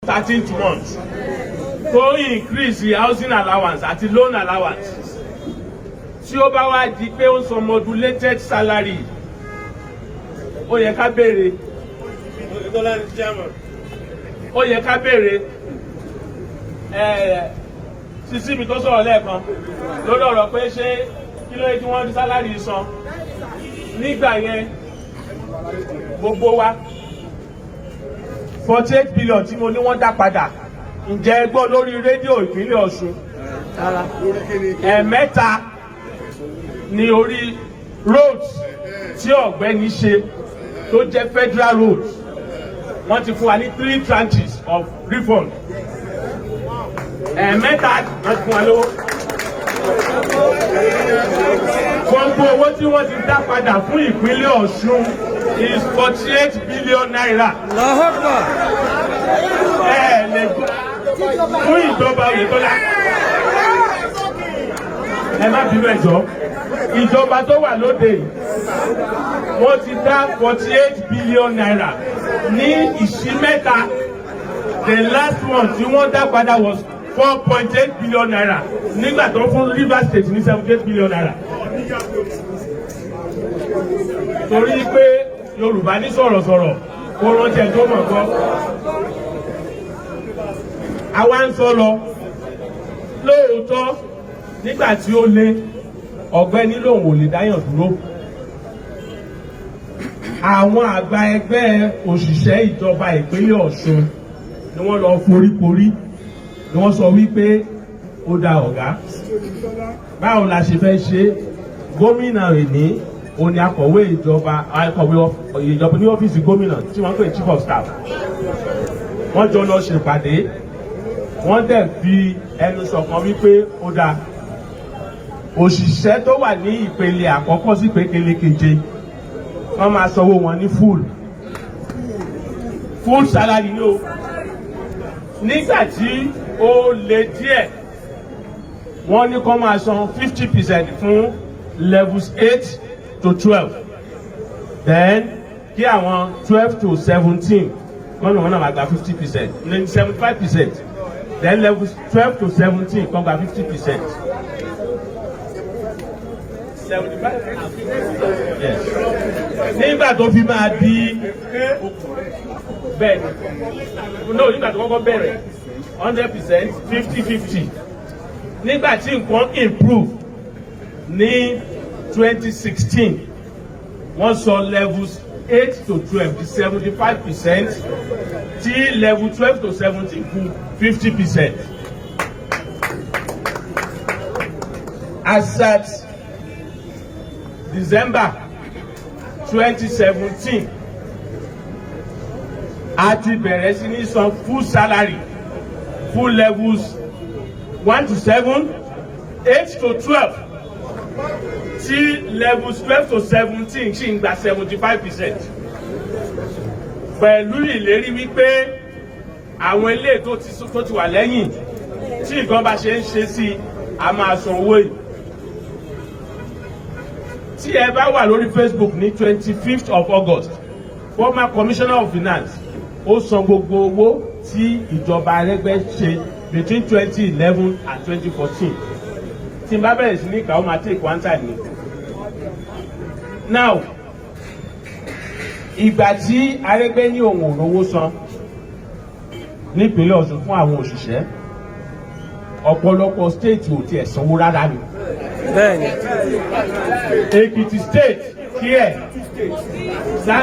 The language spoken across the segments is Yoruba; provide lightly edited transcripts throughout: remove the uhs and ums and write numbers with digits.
13th month to increase the housing allowance àti loan allowance tí ó bá wá di pé ó ń san modulated salary ó yẹ ká béèrè sísí mi tó sọ̀rọ̀ lẹ́ẹ̀kan lórí ọ̀rọ̀ pé ṣé kí ló yẹ kí wọ́n rí sálárì san nígbà yẹn gbogbo wa 48 billion tí mo ní wọ́n dá padà ǹjẹ́ ẹ gbọ́ lórí rédíò ìpínlẹ̀ Ọ̀ṣun ẹ̀ẹ̀mẹ́ta ní orí roads tí ọ̀gbẹ́ni ṣe tó jẹ́ federal roads wọ́n ti fún wa ní 3 tranches of refund ẹ̀ẹ̀mẹ́ta wọ́n ti fún wa lówó gbogbo owó tí wọ́n ti dá padà fún ìpínlẹ̀ Ọ̀ṣun is 48 billion naira. Lè fún ìjọba Oyètọ́lá ẹ má bínú ẹjọ́ ìjọba tó wà lóde wọ́n ti dá 48 billion naira ní ìṣí mẹ́ta. The last one tí wọ́n dá padà was 4.8 billion naira nígbà tó fún Rivers State ní 78 billion naira. Torí pé Yorùbá ní sọ̀rọ̀sọ̀rọ̀ kó rántí ẹ̀ tó mọ̀ gbọ́. Àwa ń sọ lọ lóòótọ́ nígbà tí ó lé ọ̀gbẹ́ni lòun ò lè dáyàn dúró. Àwọn àgbà ẹgbẹ́ òṣìṣẹ́ ìjọba ìpínlẹ̀ Ọ̀ṣun ni wọ́n lọ foríkorí ni wọ́n sọ wípé ó da ọ̀gá. Báwo la ṣe fẹ́ ṣe gómìnà rẹ̀ ní òní akọ̀wé ìjọba ní ọ́fíìsì gómìnà tí wọ́n pè chief of staff. Wọ́n jọ lọ ṣèpàdé wọ́n dẹ̀ fi ẹnu ṣọ̀kan wípé ó dáa òṣìṣẹ́ tó wà ní ìpele àkọ́kọ́ sí ìpele keje wọ́n máa sanwó wọn ní full salary ní o nígbà tí ó le díẹ̀ wọ́n ní kó máa san 50% fún levels 8 to 12 then kí àwọn 12 to 17 wọ́n náà máa gba 50% ní 75%. Then levels 12 to 17 come by 50%. 75? Yes. Nígbà tó fi máa di bẹ́ẹ̀ no nígbà tó kọ́kọ́ bẹ̀rẹ̀ 100% 50-50. Nígbà tí nǹkan improve ní 2016 wọ́n sọ levels 8 to 12 di 75%. Tí level 12 to 17 fún 50%. As at December 2017, a ti bẹ̀rẹ̀ sí ní san full salary full levels 1 to 7, 8 to 12. Tí levels 12 to 17 ṣì ń gba 75%. Pẹ̀lú ìlérí wípé àwọn ilé tó ti wà lẹ́yìn tí nǹkan bá ṣe ń ṣe sí a máa san owó yìí. Tí ẹ bá wà lórí Facebook ní 25th of August former commissioner of finance ó san gbogbo owó tí ìjọba Arẹ́gbẹ́ ṣe between 2011 and 2014. Tí n bá bẹ̀rẹ̀ sí ní ìkà ó máa take one time ni. Now ìgbà tí Arẹ́gbẹ́ ní òun ò rówó san nípínlẹ̀ Ọ̀ṣun fún àwọn òṣìṣẹ́ ọ̀pọ̀lọpọ̀ state ò tiẹ̀ sanwó rárá ni. Bẹ́ẹ̀ni. Èkìtì state kí ẹ̀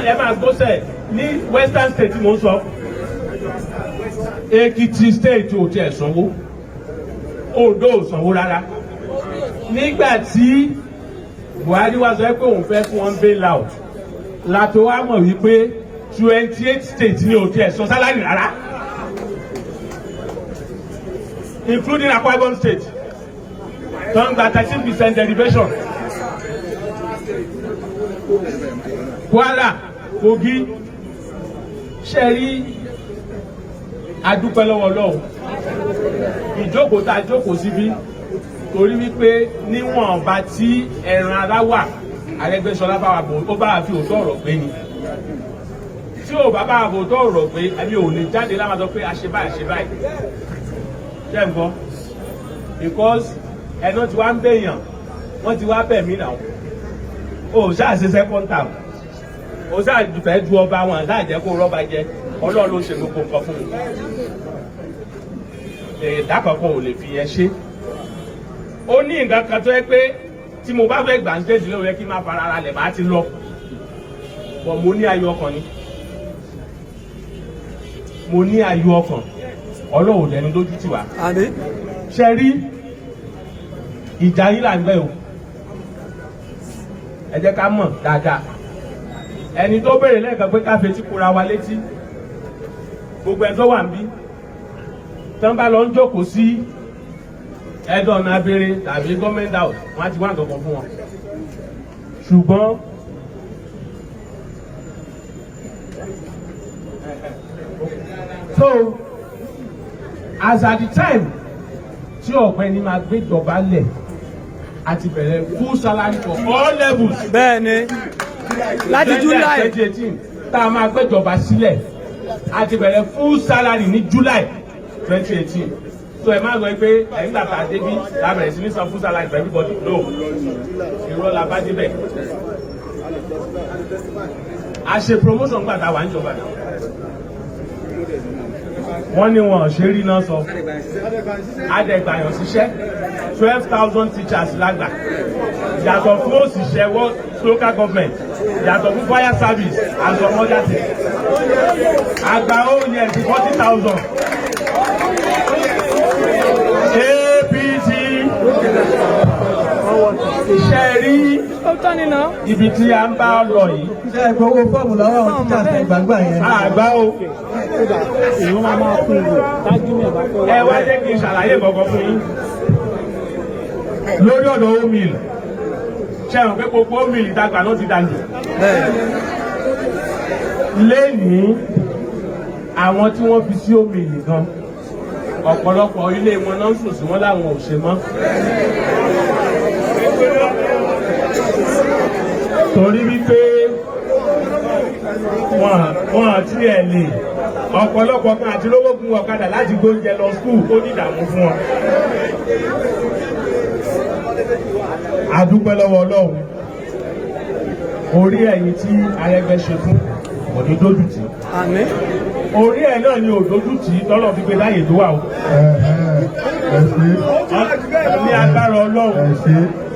ẹ máa gbọ́sẹ̀ ní western state tí mo ń sọ Èkìtì state ò tiẹ̀ sanwó Oǹdó ò sanwó rárá. Nígbà tí Buhari wá sọ pé òun fẹ́ fún wọn bail out látò wá mọ̀ wípé 28 states ní òtí ẹ̀sọ́ sálárì rárá including Akwa Ibom state tó ń gba 13% derivation. Kwara, Kogi ṣe rí adúpẹ́ lọ́wọ́ Ọlọ́run ìjókòó tá a jókòó síbí torí wípé níwọ̀nba tí ẹran ara wà Arẹ́gbẹ́ṣọlá bá wà bò ó bá fi òótọ́ ọ̀rọ̀ gbé ni tí ò bá bá àbò tó rọ̀ pé ẹni ò lè jáde láwọn sọ pé àṣẹ báyìí ṣe ń gbọ́ because ẹ̀nà tí wá ń bèèyàn wọ́n ti wá bẹ̀ mí náà o ṣáà ṣe second term o ṣáà fẹ́ ju ọba wọn láì jẹ́ kó rọ́bà jẹ ọlọ́run ló ṣe gbogbo nǹkan fún mi ẹ̀dá kankan ò lè fi yẹn ṣe ó ní nǹkan kan tó yẹ pé tí mo bá fẹ́ gbà ń tẹ̀sí lóore kí n máa fara ara lẹ̀ máa ti lọ bọ̀ mo ní ayọ̀ ọkàn ni mo ní ayọ̀ ọkàn ọlọ́run lẹ́nu lójú tì wá ṣe rí ìjà yín là ń gbẹ o ẹ jẹ́ ká mọ̀ dáadáa ẹni tó béèrè lẹ́ẹ̀kan pé ká fetí kura wa létí gbogbo ẹ̀ tó wà ń bí tán bá lọ ń jókòó sí ẹ̀dọ̀ ọ̀nà abẹ́rẹ́ tàbí gọ́ọ̀mẹ̀ntì house wọ́n á ti wá nǹkan kan fún wọn ṣùgbọ́n so as at the time tí ọ̀gbẹ́ni máa gbé ìjọba lẹ̀ àti bẹ̀rẹ̀ full salary for all levels. bẹ́ẹ̀ni láti July 2018 tá a máa gbé ìjọba sílẹ̀ àti bẹ̀rẹ̀ full salary ní July 2018 so ẹ máa gbọ́ pé ẹ̀yìn gbàgbà débi la bẹ̀rẹ̀ sí ní san full salary for everybody no irọ́ la bá débẹ̀ a ṣe promotion gbàgbà wà ń jọba náà wọ́n ní wọn ṣe rí náà sọ adẹ̀gbàyàn ṣiṣẹ́ 12,000 teachers lágbà yàtọ̀ fún òṣìṣẹ́ local government yàtọ̀ fún fire service and some other things àgbà oúnjẹ ti 40,000 APC iṣẹ́ rí ibi tí a ń bá lọ yìí. ṣé ẹ gbowó fọ́ọ̀mù lọ́wọ́ àwọn títà àti ìgbàgbà yẹn. àgbà o. ẹ wá jẹ́ kí n ṣàlàyé gbọ̀ngàn fún yín. lórí ọ̀dọ̀ omil ṣe hàn pé gbogbo omil ìtagbà náà ti dànù. lẹ́yìn àwọn tí wọ́n fi sí omil gan ọ̀pọ̀lọpọ̀ ilé wọn náà ń sùn sí wọn láwọn ò ṣe mọ́. torí wípé wọn àti ẹ̀ lè ọ̀pọ̀lọpọ̀ kan àti lówó gun ọ̀kadà láti gbóúnjẹ lọ skul ó ní ìdààmú fún wọn. a dúpẹ́ lọ́wọ́ Ọlọ́run orí ẹ̀yìn tí Arẹ́gbẹ́ ṣe fún òní dójútì orí ẹ̀ náà ni òdójútì tọ́lọ̀ fi gbé láyè tó wà o. ní agbára Ọlọ́run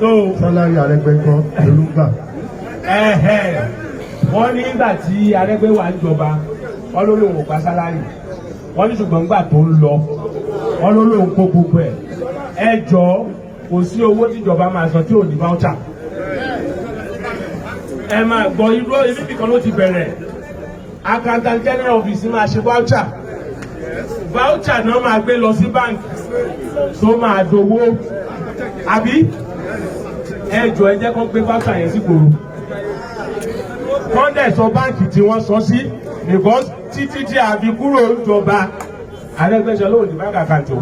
tó sálárì Arẹ́gbẹ́ kan ló gbà. wọ́n ní ìgbà tí Arẹ́gbẹ́ wà ń jọba wọ́n ló lóun ò gba sálárì wọ́n ní ṣùgbọ́n nígbà tó ń lọ wọ́n ló lóun kó gbogbo ẹ jọ kò sí owó tíjọba máa san tí ò ní voucher ẹ máa gbọ́ irú ibi kan ló ti bẹ̀rẹ̀ accountant general office máa ṣe voucher náà máa gbé lọ sí bank tó máa dowó àbí ẹ jọ ẹ jẹ́ kó gbé voucher yẹn sí gbòòrò wọ́n dẹ̀ sọ báǹkì tí wọ́n sọ sí because títí tí a fi kúrò ìjọba Arẹ́gbẹ́ṣọlá ò ní bá kàkàtò.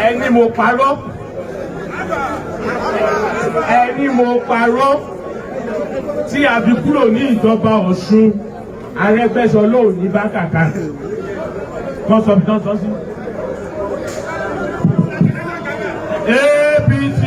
ẹni mo parọ́ tí a fi kúrò ní ìjọba Ọ̀ṣun Arẹ́gbẹ́ṣọlá ò ní bá kàkàtò. wọ́n sọ bí wọ́n sọ sí. APC.